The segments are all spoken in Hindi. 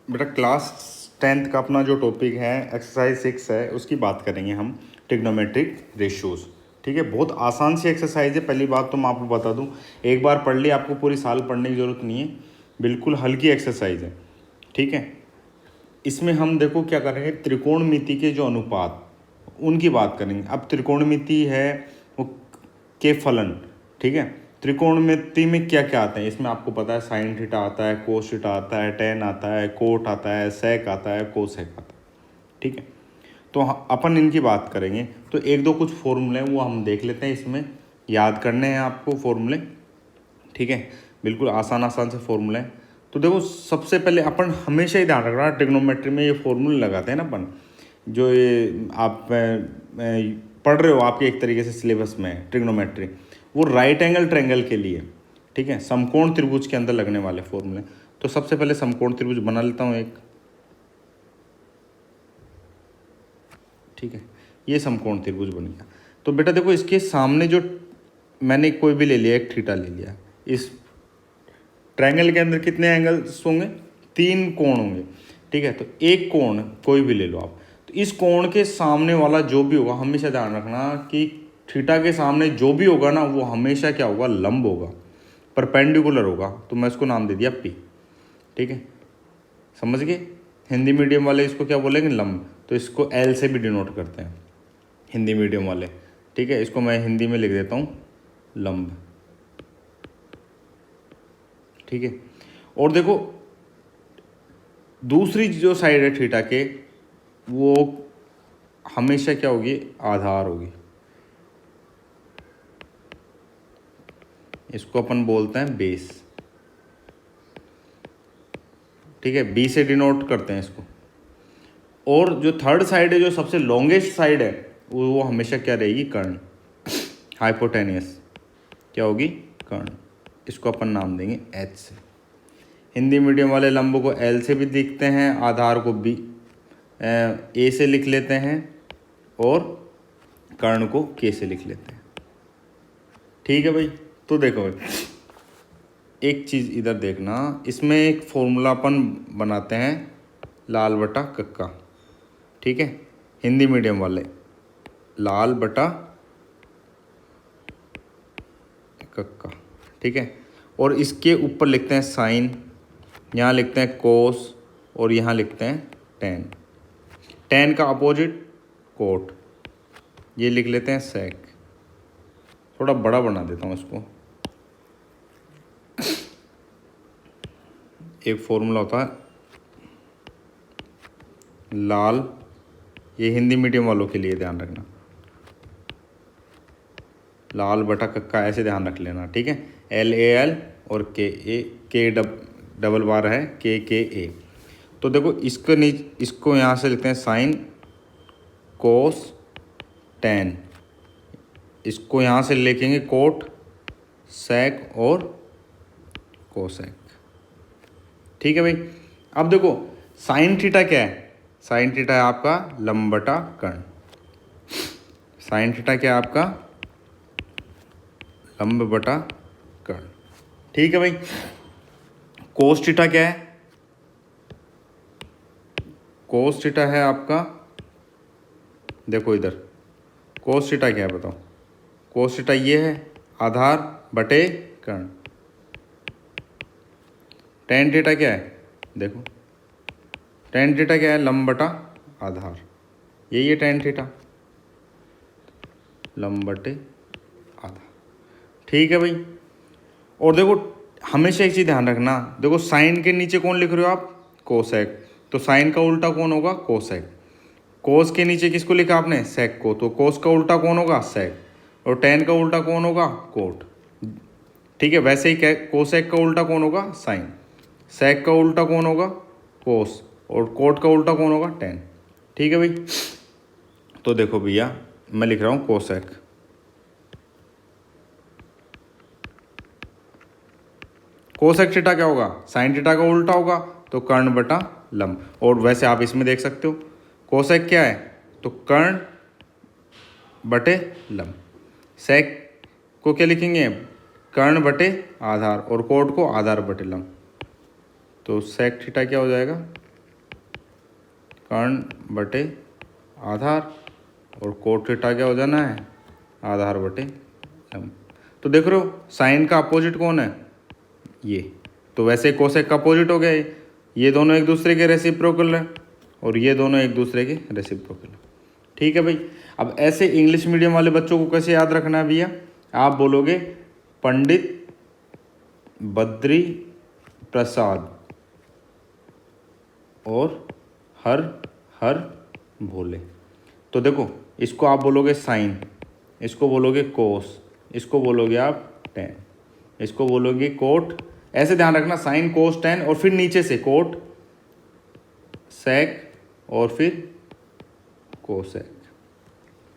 बेटा क्लास 10th का अपना जो टॉपिक है एक्सरसाइज 6 है, उसकी बात करेंगे हम, ट्रिग्नोमेट्रिक रेशियोज। ठीक है, बहुत आसान सी एक्सरसाइज है। पहली बात तो मैं आपको बता दूं, एक बार पढ़ ली, आपको पूरी साल पढ़ने की ज़रूरत नहीं है, बिल्कुल हल्की एक्सरसाइज है। ठीक है, इसमें हम देखो क्या करेंगे, त्रिकोणमिति के जो अनुपात उनकी बात करेंगे। अब त्रिकोणमिति है वो के फलन। ठीक है, त्रिकोणमिति में क्या क्या आता है, इसमें आपको पता है साइन थीटा आता है, कोस थीटा आता है, टेन आता है, कोट आता है, सेक आता है, कोसेक आता है। ठीक है, तो अपन इनकी बात करेंगे। तो एक दो कुछ फॉर्मूले हैं वो हम देख लेते हैं, इसमें याद करने हैं आपको फॉर्मूले। ठीक है, बिल्कुल आसान आसान से फॉर्मूले हैं। तो देखो, सबसे पहले अपन हमेशा ही ध्यान रखना, ट्रिग्नोमेट्री में ये फॉर्मूले लगाते हैं ना अपन, जो ये आप पढ़ रहे हो आपके एक तरीके से सिलेबस में ट्रिग्नोमेट्री, वो राइट एंगल ट्रायंगल के लिए। ठीक है, समकोण त्रिभुज के अंदर लगने वाले फॉर्मूले। तो सबसे पहले समकोण त्रिभुज बना लेता हूँ एक। ठीक है, ये समकोण त्रिभुज बन गया। तो बेटा देखो, इसके सामने जो मैंने कोई भी ले लिया, एक थीटा ले लिया, इस ट्रायंगल के अंदर कितने एंगल्स होंगे, 3 कोण होंगे। ठीक है, तो एक कोण कोई भी ले लो आप, तो इस कोण के सामने वाला जो भी होगा, हमेशा ध्यान रखना कि थीटा के सामने जो भी होगा ना, वो हमेशा क्या होगा, लंब होगा, परपेंडिकुलर होगा। तो मैं इसको नाम दे दिया पी। ठीक है, समझ गए। हिंदी मीडियम वाले इसको क्या बोलेंगे, लंब। तो इसको एल से भी डिनोट करते हैं हिंदी मीडियम वाले। ठीक है, इसको मैं हिंदी में लिख देता हूँ लंब। ठीक है, और देखो दूसरी जो साइड है थीटा के, वो हमेशा क्या होगी, आधार होगी। इसको अपन बोलते हैं बेस। ठीक है, बी से डिनोट करते हैं इसको। और जो थर्ड साइड है, जो सबसे लॉन्गेस्ट साइड है, वो हमेशा क्या रहेगी, कर्ण, हाइपोटेनियस क्या होगी, कर्ण। इसको अपन नाम देंगे एच से। हिंदी मीडियम वाले लंब को एल से भी दिखते हैं, आधार को बी ए से लिख लेते हैं, और कर्ण को के से लिख लेते हैं। ठीक है भाई। तो देखो भाई, एक चीज़ इधर देखना, इसमें एक फॉर्मूला अपन बनाते हैं, लाल बटा कक्का। ठीक है, हिंदी मीडियम वाले, लाल बटा कक्का। ठीक है, और इसके ऊपर लिखते हैं साइन, यहाँ लिखते हैं कोस, और यहाँ लिखते हैं टेन। टेन का अपोजिट कोट, ये लिख लेते हैं सेक। थोड़ा बड़ा बना देता हूँ इसको। एक फॉर्मूला होता है लाल, ये हिंदी मीडियम वालों के लिए ध्यान रखना, लाल बटा कक्का, ऐसे ध्यान रख लेना। ठीक है, एल ए एल और के ए, के डबल बार है, के ए। तो देखो, इसको यहाँ से लिखते हैं साइन कोस टेन, इसको यहाँ से लिखेंगे कोट सेक और कोसेक। ठीक है भाई। अब देखो, साइन थीटा क्या है, साइन थीटा है आपका लंब बटा कर्ण। साइन थीटा क्या है आपका, लंब बटा कर्ण। ठीक है भाई। कोस थीटा क्या है, कोस थीटा है आपका, देखो इधर कोस थीटा क्या है बताओ, कोस थीटा ये है आधार बटे कर्ण। टेन थीटा क्या है, देखो टेन थीटा क्या है, लंब बटा आधार, यही है टेन थीटा, लंब बटे आधार। ठीक है भाई। और देखो, हमेशा एक चीज़ ध्यान रखना, देखो साइन के नीचे कौन लिख रहे हो आप, कोसेक, तो साइन का उल्टा कौन होगा, कोसेक। कोस के नीचे किसको लिखा आपने, सेक को, तो कोस का उल्टा कौन होगा, सेक, और टेन का उल्टा कौन होगा, कोट। ठीक है, वैसे ही कोसेक का उल्टा कौन होगा, साइन, सेक का उल्टा कौन होगा, कोस, और कोट का उल्टा कौन होगा, टेन। ठीक है भाई। तो देखो भैया, मैं लिख रहा हूँ कोसेक, कोसेक थीटा क्या होगा, साइन थीटा का उल्टा होगा, तो कर्ण बटा लंब। और वैसे आप इसमें देख सकते हो, कोसेक क्या है, तो कर्ण बटे लंब। सेक को क्या लिखेंगे, कर्ण बटे आधार, और कोट को आधार बटे लंब। तो सेक थीटा क्या हो जाएगा, कर्ण बटे आधार, और कोट थीटा क्या हो जाना है, आधार बटे लंब। तो देख रहे हो साइन का अपोजिट कौन है, ये, तो वैसे कोसेक का अपोजिट हो गया ये दोनों एक दूसरे के रेसिप्रोकल है और ये दोनों एक दूसरे के रेसिप्रोकल है। ठीक है भाई। अब ऐसे इंग्लिश मीडियम वाले बच्चों को कैसे याद रखना है भैया, आप बोलोगे पंडित बद्री प्रसाद और हर हर भोले। तो देखो इसको आप बोलोगे साइन, इसको बोलोगे कोस, इसको बोलोगे आप टेन, इसको बोलोगे कोट। ऐसे ध्यान रखना, साइन कोस टेन और फिर नीचे से कोट सेक और फिर कोसेक।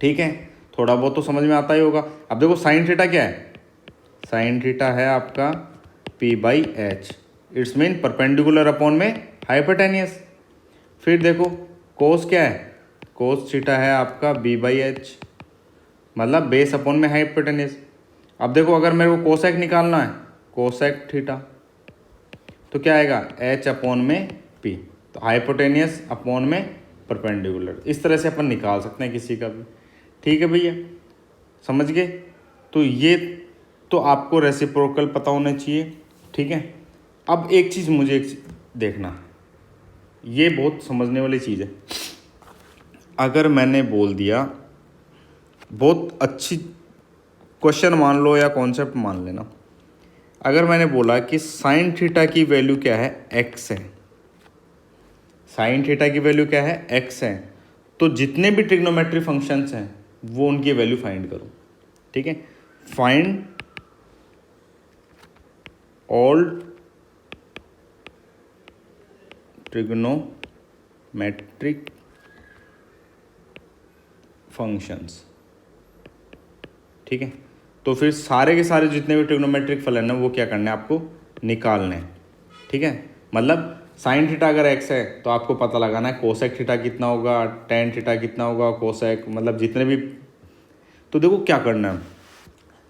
ठीक है, थोड़ा बहुत तो समझ में आता ही होगा। अब देखो साइन थीटा क्या है, साइन थीटा है आपका p by H, it's mean perpendicular upon में हाइपोटेनियस। फिर देखो कोस क्या है, कोस थीटा है आपका b बाई एच, मतलब बेस अपॉन में हाइपोटेनियस। अब देखो अगर मेरे को कोसेक निकालना है, कोसेक थीटा, तो क्या आएगा h अपॉन में p, तो हाइपोटेनियस अपॉन में परपेंडिकुलर। इस तरह से अपन निकाल सकते हैं किसी का भी। ठीक है भैया, समझ गए। तो ये तो आपको रेसिप्रोकल पता होना चाहिए। ठीक है, अब एक चीज़ मुझे देखना, ये बहुत समझने वाली चीज़ है। अगर मैंने बोल दिया, बहुत अच्छी क्वेश्चन मान लो या कॉन्सेप्ट मान लेना, अगर मैंने बोला कि साइन थीटा की वैल्यू क्या है, x है, साइन थीटा की वैल्यू क्या है, x है, तो जितने भी ट्रिग्नोमेट्री फंक्शंस हैं वो उनकी वैल्यू फाइंड करो। ठीक है, फाइंड ऑल ट्रिग्नोमेट्रिक फंक्शंस। ठीक है, तो फिर सारे के सारे जितने भी ट्रिग्नोमेट्रिक फलन है वो क्या करना है, आपको निकालने हैं। ठीक है, मतलब साइन थीटा अगर x है तो आपको पता लगाना है कोसेक थीटा कितना होगा, टेन थीटा कितना होगा, कोसेक मतलब जितने भी। तो देखो क्या करना है,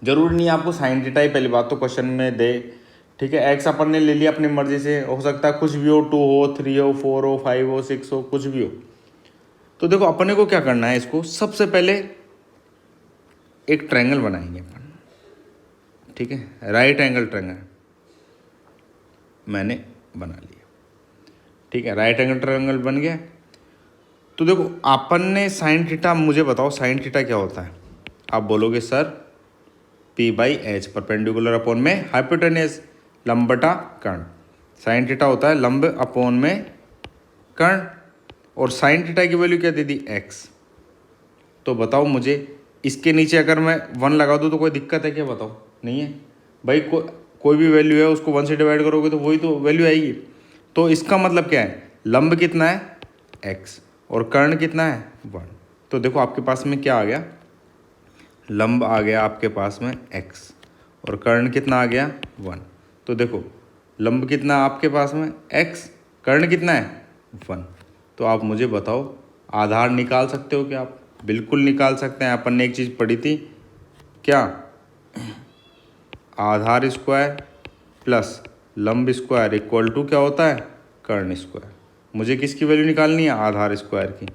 जरूरी नहीं आपको साइन थीटा ही पहली बात तो क्वेश्चन में दे। ठीक है, x अपन ने ले लिया अपनी मर्जी से, हो सकता है कुछ भी हो, 2 हो, 3 हो, 4 हो, 5 हो, 6 हो, कुछ भी हो। तो देखो अपने को क्या करना है, इसको सबसे पहले एक ट्रायंगल बनाएंगे अपन। ठीक है, राइट एंगल ट्रायंगल मैंने बना लिया। ठीक है, राइट एंगल ट्रायंगल बन गया। तो देखो अपन ने साइन थीटा, मुझे बताओ साइन थीटा क्या होता है। आप बोलोगे sir p by H, perpendicular upon में हाइपोटेनियस, लंब बटा कर्ण। साइन थीटा होता है लंब अपॉन में कर्ण, और साइन थीटा की वैल्यू क्या दे दी, x। तो बताओ मुझे इसके नीचे अगर मैं 1 लगा दूँ तो कोई दिक्कत है क्या, बताओ। नहीं है भाई, कोई भी वैल्यू है उसको 1 से डिवाइड करोगे तो वही तो वैल्यू आएगी। तो इसका मतलब क्या है, लंब कितना है x और कर्ण कितना है 1। तो देखो आपके पास में क्या आ गया, लंब आ गया आपके पास में x और कर्ण कितना आ गया 1। तो देखो लंब कितना आपके पास में x, कर्ण कितना है 1। तो आप मुझे बताओ आधार निकाल सकते हो क्या आप, बिल्कुल निकाल सकते हैं। अपन ने एक चीज़ पढ़ी थी क्या, आधार स्क्वायर प्लस लंब स्क्वायर इक्वल टू क्या होता है, कर्ण स्क्वायर। मुझे किसकी वैल्यू निकालनी है, आधार स्क्वायर की।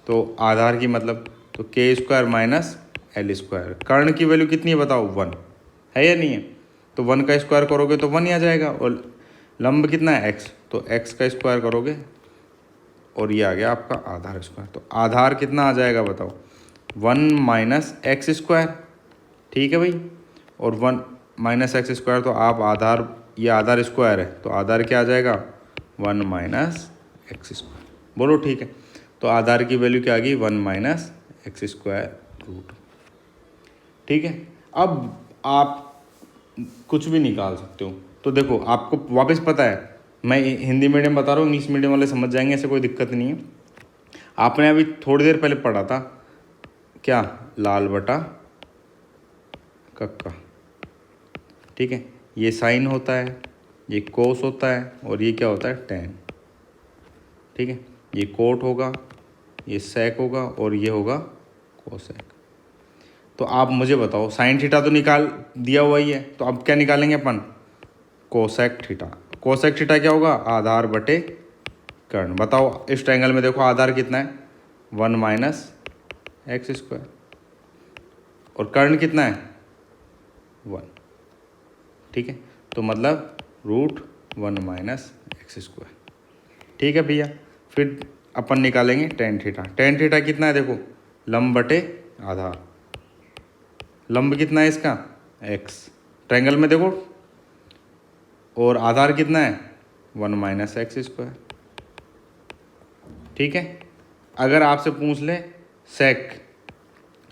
तो आधार की मतलब तो के स्क्वायर माइनस एल स्क्वायर। कर्ण की वैल्यू कितनी है बताओ, 1 है या नहीं है। तो 1 का स्क्वायर करोगे तो 1 ही आ जाएगा, और लंब कितना है x, तो x का स्क्वायर करोगे और ये आ गया आपका आधार स्क्वायर। तो आधार कितना आ जाएगा बताओ, 1 माइनस एक्स स्क्वायर। ठीक है भाई, और 1 माइनस एक्स स्क्वायर, तो आप आधार, ये आधार स्क्वायर है तो आधार क्या आ जाएगा 1 माइनस एक्स स्क्वायर। बोलो ठीक है, तो आधार की वैल्यू क्या आ गई 1 माइनस एक्स स्क्वायर रूट। ठीक है, अब आप कुछ भी निकाल सकते हो। तो देखो आपको वापस पता है, मैं हिंदी मीडियम बता रहा हूँ, इंग्लिश मीडियम वाले समझ जाएंगे, ऐसे कोई दिक्कत नहीं है। आपने अभी थोड़ी देर पहले पढ़ा था क्या, लाल बटा कक्का। ठीक है, ये साइन होता है, ये कोस होता है, और ये क्या होता है टेन। ठीक है, ये कोट होगा, ये सेक होगा, और ये होगा कोसेक। तो आप मुझे बताओ, साइन थीटा तो निकाल दिया हुआ ही है, तो अब क्या निकालेंगे अपन, कोसेक थीटा। कोसेक थीटा क्या होगा, आधार बटे कर्ण। बताओ इस ट्रायंगल में देखो आधार कितना है, 1 माइनस एक्स स्क्वायर, और कर्ण कितना है 1, ठीक है। तो मतलब √1 माइनस एक्स स्क्वायर, ठीक है भैया। फिर अपन निकालेंगे टेन थीटा। टेन थीटा कितना है देखो, लंब बटे आधार। लंब कितना है इसका एक्स, ट्रायंगल में देखो, और आधार कितना है 1 माइनस एक्स स्क्वायर, ठीक है। अगर आपसे पूछ ले सेक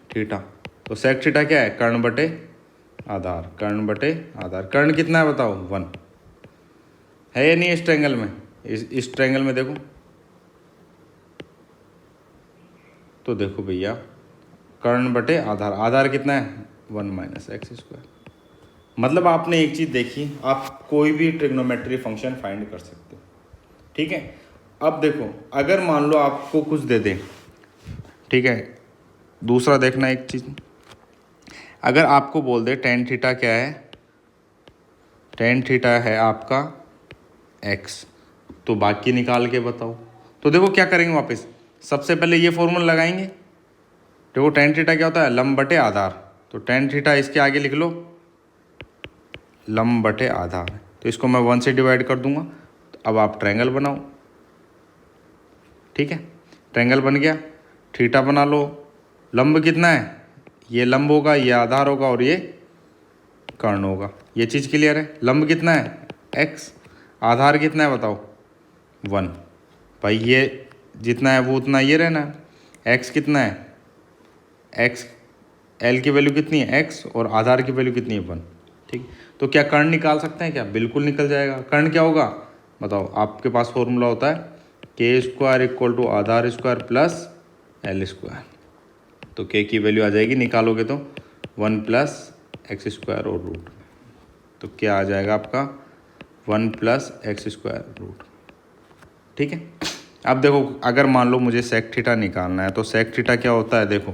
थीटा, तो सेक थीटा क्या है, कर्ण बटे आधार। कर्ण बटे आधार, कर्ण कितना है बताओ 1 है या नहीं इस ट्रायंगल में। इस ट्रायंगल में देखो, तो देखो भैया कर्ण बटे आधार, आधार कितना है 1 माइनस एक्स स्क्वायर। मतलब आपने एक चीज़ देखी, आप कोई भी ट्रिग्नोमेट्री फंक्शन फाइंड कर सकते हो, ठीक है। अब देखो अगर मान लो आपको कुछ दे दें, ठीक है, दूसरा देखना एक चीज़, अगर आपको बोल दे टेन थीटा क्या है, टेन थीटा है आपका एक्स, तो बाकी निकाल के बताओ। तो देखो क्या करेंगे, वापस सबसे पहले ये फॉर्मूला लगाएंगे। देखो टेन थीटा क्या होता है, लंब बटे आधार, तो टेन थीटा इसके आगे लिख लो लंब बटे आधार, तो इसको मैं 1 से डिवाइड कर दूंगा। तो अब आप ट्रायंगल बनाओ, ठीक है। ट्रायंगल बन गया, थीटा बना लो। लंब कितना है, ये लंब होगा, ये आधार होगा, और ये कर्ण होगा। ये चीज़ क्लियर है। लंब कितना है एक्स, आधार कितना है बताओ 1, भाई ये जितना है वो उतना ये रहना है। एक्स कितना है, एक्स एल की वैल्यू कितनी है एक्स, और आधार की वैल्यू कितनी है 1, ठीक। तो क्या कर्ण निकाल सकते हैं क्या, बिल्कुल निकल जाएगा। कर्ण क्या होगा बताओ, आपके पास फॉर्मूला होता है के स्क्वायर इक्वल टू आधार स्क्वायर प्लस एल स्क्वायर। तो के की वैल्यू आ जाएगी, निकालोगे तो 1 प्लस एक्स स्क्वायर और रूट, तो क्या आ जाएगा आपका 1 प्लस एक्स स्क्वायर रूट, ठीक है। अब देखो अगर मान लो मुझे सेक थीटा निकालना है, तो सेक थीटा क्या होता है, देखो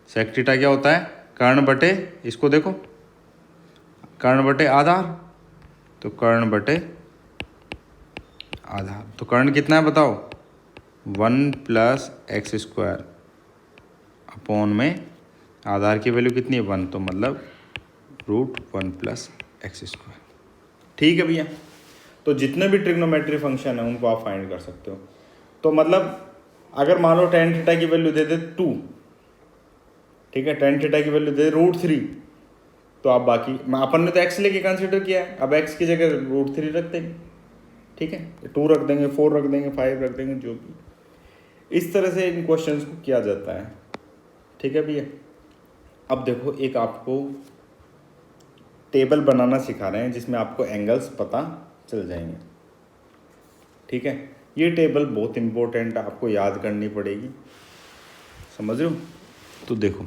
सेक थीटा क्या होता है, कर्ण बटे, इसको देखो कर्ण बटे आधार, तो कर्ण बटे आधार, तो कर्ण कितना है बताओ 1 प्लस एक्स स्क्वायर अपॉन में आधार की वैल्यू कितनी है 1, तो मतलब √1 प्लस एक्स स्क्वायर, ठीक है भैया। तो जितने भी ट्रिग्नोमेट्री फंक्शन है उनको आप फाइंड कर सकते हो। तो मतलब अगर मान लो टेन थीटा की वैल्यू दे दे 2, ठीक है, टेन थीटा की वैल्यू दे √3, तो आप बाकी अपन ने तो एक्स लेके कंसिडर किया है, अब एक्स की जगह √3 रख देंगे, ठीक है, 2 रख देंगे, 4 रख देंगे, 5 रख देंगे, जो भी। इस तरह से इन क्वेश्चंस को किया जाता है, ठीक है भैया। अब देखो एक आपको टेबल बनाना सिखा रहे हैं जिसमें आपको एंगल्स पता चल जाएंगे, ठीक है। ये टेबल बहुत इम्पोर्टेंट है, आपको याद करनी पड़ेगी, समझ रहे हो। तो देखो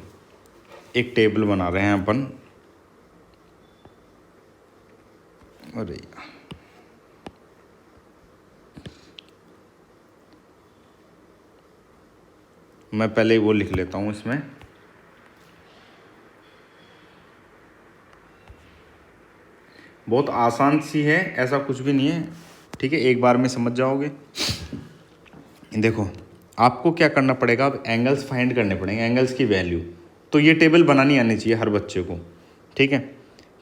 एक टेबल बना रहे हैं अपन, अरे यार मैं पहले वो लिख लेता हूँ इसमें, बहुत आसान सी है, ऐसा कुछ भी नहीं है, ठीक है, एक बार में समझ जाओगे। देखो आपको क्या करना पड़ेगा, अब एंगल्स फाइंड करने पड़ेंगे, एंगल्स की वैल्यू। तो ये टेबल बनानी आनी चाहिए हर बच्चे को, ठीक है।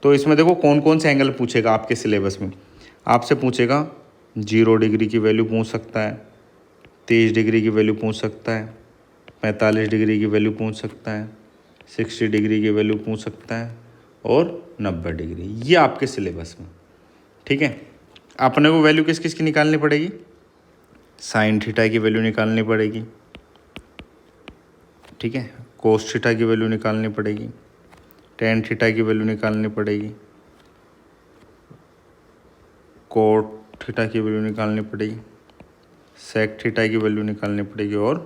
तो इसमें देखो कौन कौन से एंगल पूछेगा आपके सिलेबस में, आपसे पूछेगा 0 डिग्री की वैल्यू पूछ सकता है, 30 डिग्री की वैल्यू पूछ सकता है, 45 डिग्री की वैल्यू पूछ सकता है, 60 डिग्री की वैल्यू पूछ सकता है, और 90 डिग्री, ये आपके सिलेबस में, ठीक है। अपने को वैल्यू किस किस की निकालनी पड़ेगी, साइन थीटा की वैल्यू निकालनी पड़ेगी, ठीक है, कोस थीटा की वैल्यू निकालनी पड़ेगी, टेन थीटा की वैल्यू निकालनी पड़ेगी, कोट थीटा की वैल्यू निकालनी पड़ेगी, सेक थीटा की वैल्यू निकालनी पड़ेगी, और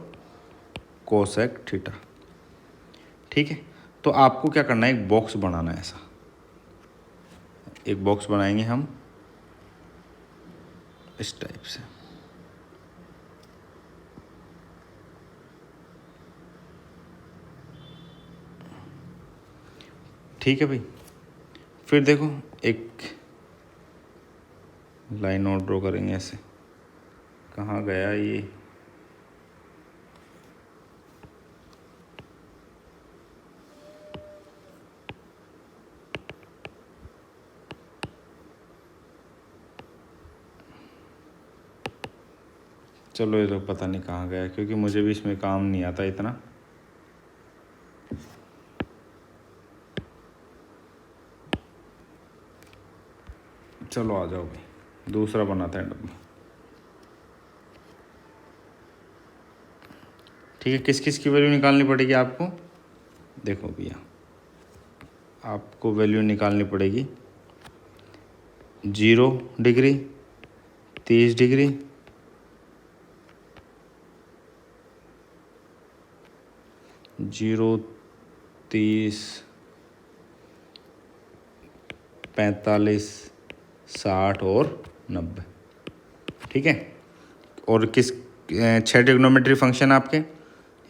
कोसेक थीटा, ठीक है। तो आपको क्या करना है, एक बॉक्स बनाना है, ऐसा एक बॉक्स बनाएंगे हम इस टाइप से, ठीक है भाई। फिर देखो एक लाइन और ड्रॉ करेंगे ऐसे, कहाँ गया ये? चलो ये तो पता नहीं कहाँ गया, क्योंकि मुझे भी इसमें काम नहीं आता इतना। चलो आ जाओ भाई, दूसरा बनाते हैं डब्बा। ठीक है, किस किस की वैल्यू निकालनी पड़ेगी आपको? देखो भैया, आपको वैल्यू निकालनी पड़ेगी 0 डिग्री, 30 डिग्री, 0, 30, 45, 60 और 90। ठीक है। और किस 6 ट्रिग्नोमेट्री फंक्शन आपके,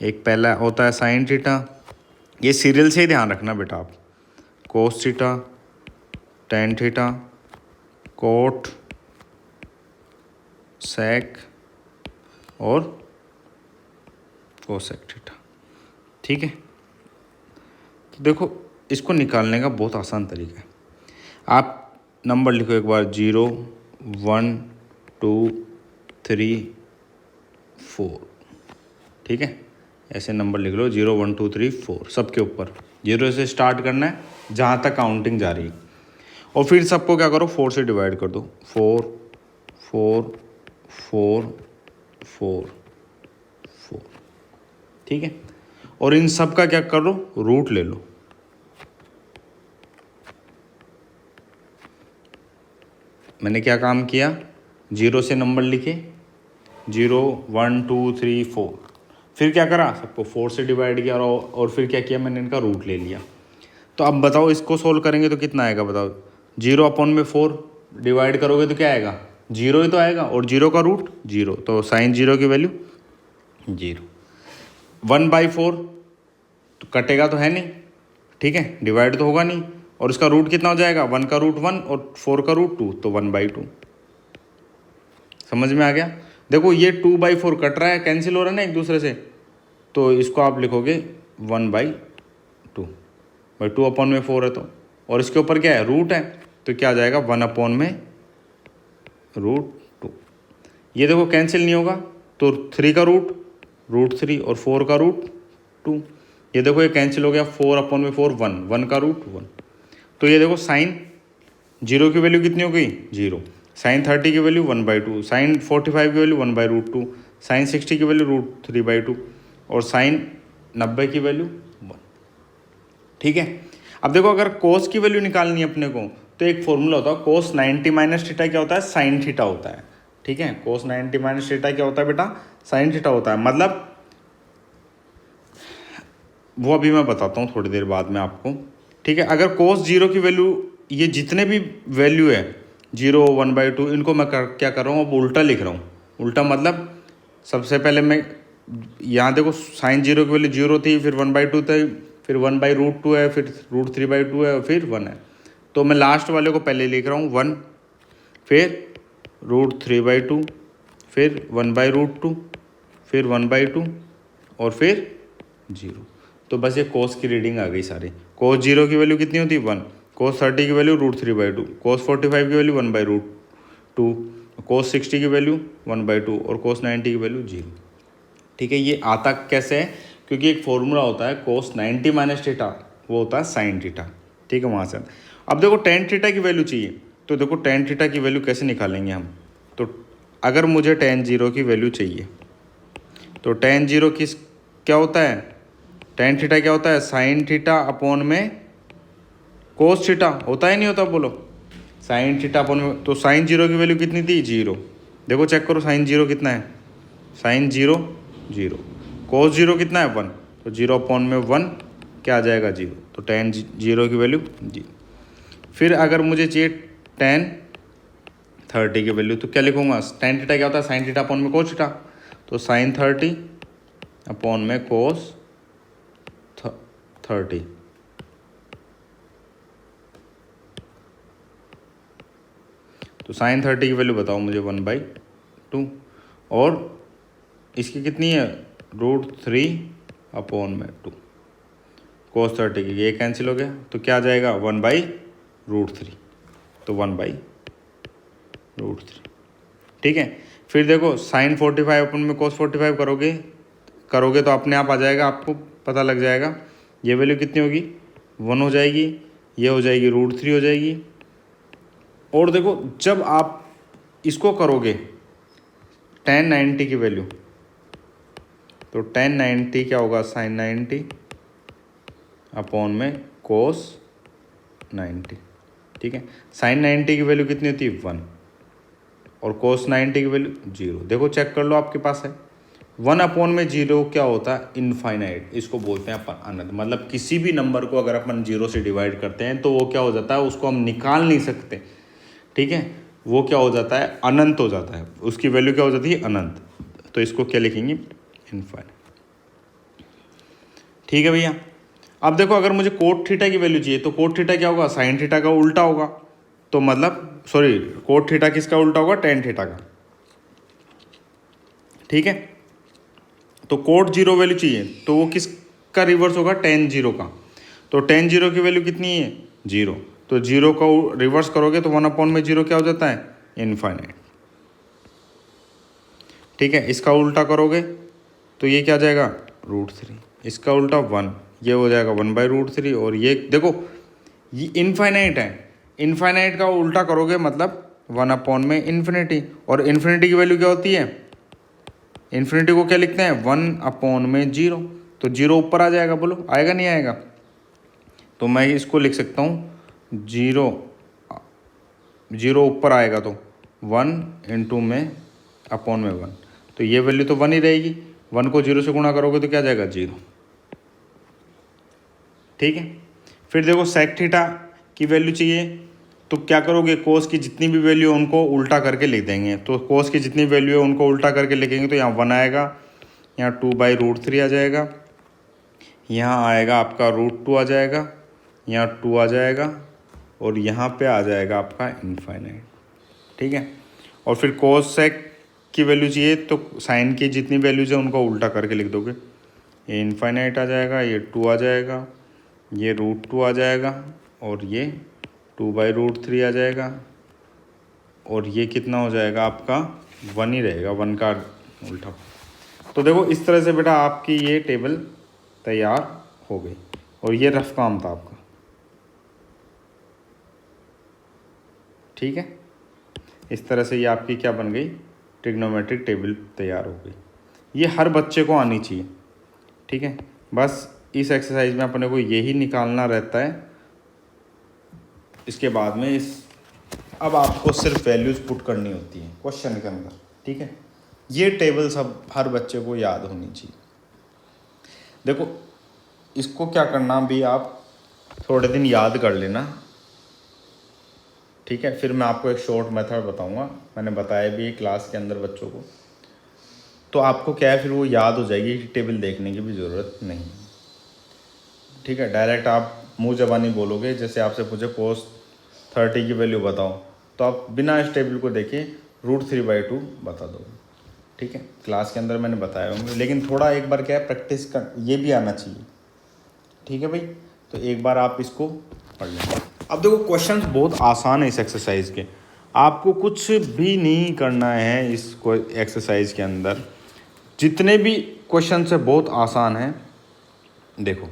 एक पहला होता है साइन थीटा, ये सीरियल से ही ध्यान रखना बेटा आप। Cos theta, tan theta, cot, sec और कोसेक थीटा। ठीक है। तो देखो, इसको निकालने का बहुत आसान तरीका है। आप नंबर लिखो एक बार, 0, 1, 2, 3, 4। ठीक है, ऐसे नंबर लिख लो, 0, 1, 2, 3, 4 सबके ऊपर। 0 से स्टार्ट करना है जहाँ तक काउंटिंग जा रही है, और फिर सबको क्या करो, 4 से डिवाइड कर दो। 4, 4, 4, 4, 4। ठीक है। और इन सब का क्या करो, रूट ले लो। मैंने क्या काम किया, 0 से नंबर लिखे, 0, 1, 2, 3, 4। फिर क्या करा, सबको 4 से डिवाइड किया, और फिर क्या किया, मैंने इनका रूट ले लिया। तो अब बताओ, इसको सोल्व करेंगे तो कितना आएगा बताओ? 0/4 डिवाइड करोगे तो क्या आएगा, 0 ही तो आएगा, और 0 का रूट 0, तो साइन 0 की वैल्यू 0। 1/4 तो कटेगा तो है नहीं, ठीक है, डिवाइड तो होगा नहीं, और इसका रूट कितना हो जाएगा, 1 का रूट 1 और 4 का रूट 2, तो 1/2। समझ में आ गया? देखो, ये 2/4 कट रहा है, कैंसिल हो रहा है ना एक दूसरे से, तो इसको आप लिखोगे 1/2, भाई 2/4 है तो, और इसके ऊपर क्या है, रूट है, तो क्या आ जाएगा, 1/√2। ये देखो कैंसिल नहीं होगा, तो 3 का रूट 3 और 4 का रूट 2। ये देखो ये कैंसिल हो गया, 4/4 1 का रूट 1। तो ये देखो साइन 0 की वैल्यू कितनी हो गई, 0। साइन 30 की वैल्यू 1/2, साइन 45 की वैल्यू 1/√2, साइन 60 की वैल्यू √3/2, और साइन 90 की वैल्यू 1। ठीक है। अब देखो, अगर कोस की वैल्यू निकालनी है अपने को, तो एक फॉर्मूला होता है, कोस 90 माइनस थीटा क्या होता है, साइन थीटा होता है। ठीक है, कोस 90 माइनस थीटा क्या होता है बेटा, साइन थीटा होता है। मतलब वो अभी मैं बताता हूँ थोड़ी देर बाद में आपको। ठीक है, अगर कोस 0 की वैल्यू, ये जितने भी वैल्यू है 0, 1/2, इनको मैं क्या कर रहा हूँ, अब उल्टा लिख रहा हूँ। उल्टा मतलब सबसे पहले मैं यहाँ देखो, साइन 0 की वैल्यू 0 थी, फिर 1/2 थी, फिर 1/√2 है, फिर √3/2 है, और फिर 1 है। तो मैं लास्ट वाले को पहले लिख रहा हूँ 1, फिर √3/2, फिर 1/√2, फिर 1/2, और फिर 0। तो बस ये कोस की रीडिंग आ गई सारी। कोस 0 की वैल्यू कितनी होती है, 1। कोस 30 की वैल्यू √3/2, कोस 45 की वैल्यू 1/√2, कोस 60 की वैल्यू 1/2, और कोस 90 की वैल्यू 0। ठीक है, ये आता कैसे है, क्योंकि एक फॉर्मूला होता है कोस 90 माइनस थीटा, वो होता है साइन थीटा। ठीक है, वहाँ से अब देखो टेन थीटा की वैल्यू चाहिए, तो देखो टेन थीटा की वैल्यू कैसे निकालेंगे हम। तो अगर मुझे टेन 0 की वैल्यू चाहिए, तो टेन 0 किस क्या होता है, टेन थीटा क्या होता है, साइन थीटा अपॉन में कोस थीटा, होता है नहीं होता, बोलो। साइन थीटा अपॉन में, तो साइन 0 की वैल्यू कितनी थी, 0। देखो चेक करो, साइन 0 कितना है, साइन 0 0, कोस 0 कितना है 1, तो 0/1 क्या आ जाएगा, 0। तो टेन 0 की वैल्यू 0। फिर अगर मुझे चाहिए टेन 30 की वैल्यू, तो क्या लिखूंगा, टेन थीटा क्या होता है, साइन थीटा अपॉन में कोस थीटा, तो साइन 30 अपॉन में कोस 30। तो साइन 30 की वैल्यू बताओ मुझे, 1/2, और इसकी कितनी है √3/2 cos 30 की, ये कैंसिल हो गया तो क्या आ जाएगा 1/√3, तो 1/√3। ठीक है, फिर देखो sin 45 अपन में cos 45 करोगे तो अपने आप आ जाएगा, आपको पता लग जाएगा। ये वैल्यू कितनी होगी 1 हो जाएगी, ये हो जाएगी √3 हो जाएगी। और देखो जब आप इसको करोगे tan 90 की वैल्यू, तो tan 90 क्या होगा sin 90 अपॉन में cos 90। ठीक है, sin 90 की वैल्यू कितनी होती है 1 और cos 90 की वैल्यू 0। देखो चेक कर लो आपके पास है 1/0 क्या होता है इनफाइनाइट, इसको बोलते हैं अपन अनंत। मतलब किसी भी नंबर को अगर अपन 0 से डिवाइड करते हैं तो वो क्या हो जाता है, उसको हम निकाल नहीं सकते। ठीक है, वो क्या हो जाता है अनंत हो जाता है, उसकी वैल्यू क्या हो जाती है अनंत। तो इसको क्या लिखेंगे इनफाइनाइट। ठीक है भैया, अब देखो अगर मुझे कोट थीटा की वैल्यू चाहिए तो कोट थीटा क्या होगा साइन थीटा का उल्टा होगा। तो मतलब सॉरी, कोट थीटा किसका उल्टा होगा टेन थीटा का। ठीक है, तो कोट 0 वैल्यू चाहिए तो वो किसका रिवर्स होगा tan 0 का। तो tan 0 की वैल्यू कितनी है 0, तो 0 को रिवर्स करोगे तो 1/0 क्या हो जाता है इनफाइनाइट। ठीक है, इसका उल्टा करोगे तो ये क्या आ जाएगा √3, इसका उल्टा 1, ये हो जाएगा 1/√3। और ये देखो ये इनफाइनाइट है, इनफाइनाइट का उल्टा करोगे मतलब 1/∞। और इन्फिनिटी की वैल्यू क्या होती है, इन्फिनिटी को क्या लिखते हैं 1/0। तो 0 ऊपर आ जाएगा, बोलो आएगा नहीं आएगा। तो मैं इसको लिख सकता हूँ 0 ऊपर आएगा तो 1/1। तो ये वैल्यू तो 1 ही रहेगी, 1 को 0 से गुणा करोगे तो क्या जाएगा 0। ठीक है, फिर देखो sec थीटा की वैल्यू चाहिए तो क्या करोगे कोस की जितनी भी वैल्यू है उनको उल्टा करके लिख देंगे। तो कोस की जितनी वैल्यू है उनको उल्टा करके लिखेंगे तो यहाँ 1 आएगा, यहाँ 2/√3 आ जाएगा, यहाँ आएगा आपका √2 आ जाएगा, यहाँ 2 आ जाएगा और यहाँ पे आ जाएगा आपका इनफाइनाइट। ठीक है, और फिर कोस सेक की वैल्यू चाहिए तो साइन की जितनी वैल्यूज है उनको उल्टा करके लिख दोगे, ये इनफाइनाइट आ जाएगा, ये 2 आ जाएगा, ये √2 आ जाएगा और ये 2/√3 आ जाएगा और ये कितना हो जाएगा आपका 1 ही रहेगा, 1 का उल्टा। तो देखो इस तरह से बेटा आपकी ये टेबल तैयार हो गई और ये रफ काम था आपका। ठीक है, इस तरह से ये आपकी क्या बन गई ट्रिग्नोमेट्रिक टेबल तैयार हो गई। ये हर बच्चे को आनी चाहिए। ठीक है, बस इस एक्सरसाइज में अपने को यही निकालना रहता है। इसके बाद में अब आपको सिर्फ वैल्यूज़ पुट करनी होती हैं क्वेश्चन के अंदर। ठीक है, ये टेबल सब हर बच्चे को याद होनी चाहिए। देखो इसको क्या करना भी आप थोड़े दिन याद कर लेना। ठीक है, फिर मैं आपको एक शॉर्ट मेथड बताऊंगा, मैंने बताया भी क्लास के अंदर बच्चों को, तो आपको क्या है फिर वो याद हो जाएगी, टेबल देखने की भी ज़रूरत नहीं। ठीक है, डायरेक्ट आप मुंह ज़बानी बोलोगे, जैसे आपसे पूछे cos 30 की वैल्यू बताओ तो आप बिना इस टेबल को देखे √3/2 बता दोगे। ठीक है, क्लास के अंदर मैंने बताया होंगे, लेकिन थोड़ा एक बार क्या है प्रैक्टिस कर ये भी आना चाहिए। ठीक है भाई, तो एक बार आप इसको पढ़ लें। अब देखो क्वेश्चंस बहुत आसान है इस एक्सरसाइज के, आपको कुछ भी नहीं करना है इस एक्सरसाइज के अंदर। जितने भी क्वेश्चन है बहुत आसान हैं। देखो